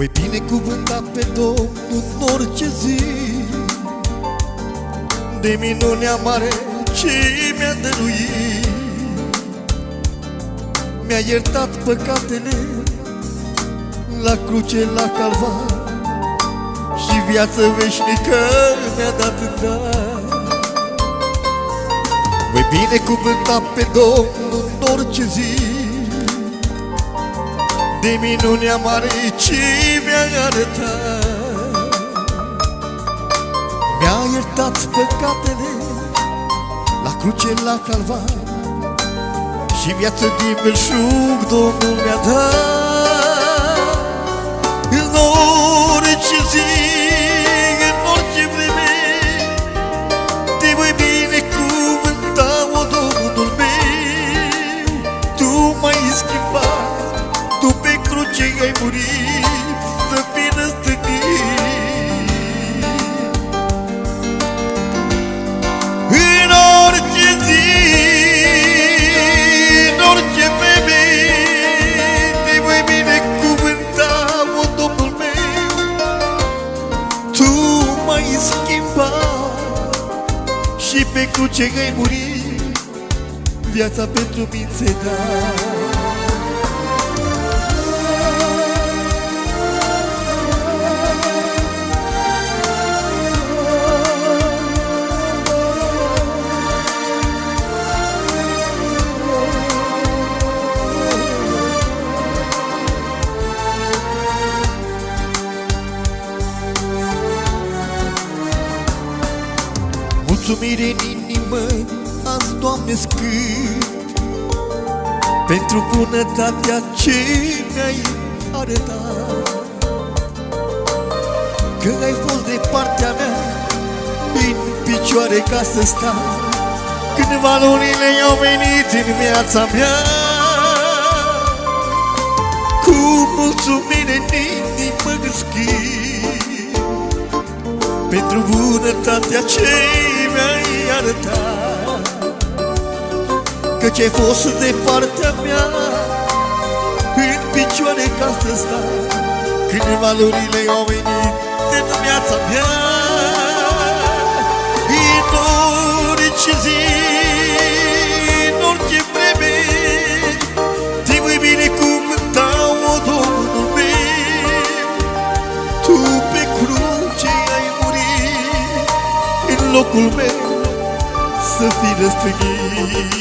voi binecuvânta pe Domnul în orice zi de minunea mare ce mi-a dăruit. Mi-a iertat păcatele la cruce, la calvar, și viață veșnică mi-a dat în dar. Voi binecuvânta pe Domnul în orice zi de minunea mare ce mi-a arătat. Mi-a iertat păcatele la cruce, la calvar, și viață din belșug Domnul mi-a dat. În orice zi, în orice vreme, te voi binecuvânta, o Domnul meu. Tu m-ai schimbat, tu pe cruce ai murit să fii răstignit. În orice zi, în orice vreme, te voi binecuvânta, o Domnul meu. Tu m-ai schimbat și pe cruce ai murit, viața pentru mine ți-ai dat. Mulțumire în inimă azi, Doamne, scânt pentru bunătatea ce mi-ai arătat. Că ai fost de partea mea în picioare ca să stau când valorile au venit în viața mea. Cu mulțumire în inimă scânt pentru bunătatea ce mi-ai arătat. Căci ai fost de partea mea în picioare ca să stau când valorile au venit în viața mea. În orice zi, în orice vreme, te voi binecuvânta, o Domnul meu. Tu pe cruce ai murit în locul meu să fii răstignit.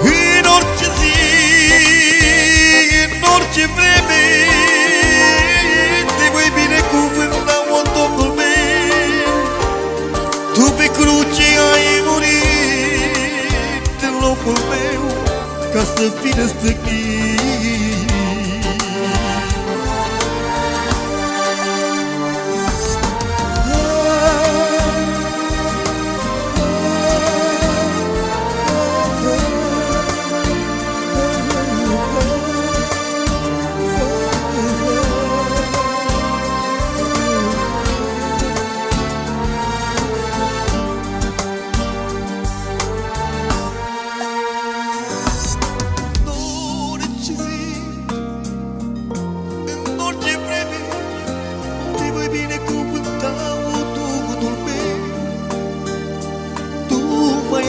În orice zi, în orice vreme, te voi binecuvânta, o Domnul meu. Tu pe cruce ai murit în locul meu ca să fii răstignit.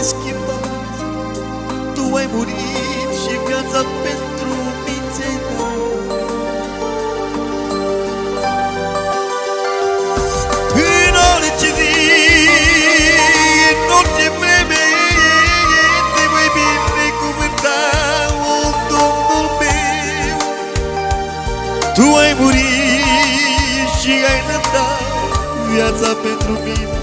Schimbat, tu ai murit și viața pentru mine ți-ai dat. În orice zi, în orice vreme, te voi binecuvânta, o Domnul meu. Tu ai murit și ai dat viața pentru mine.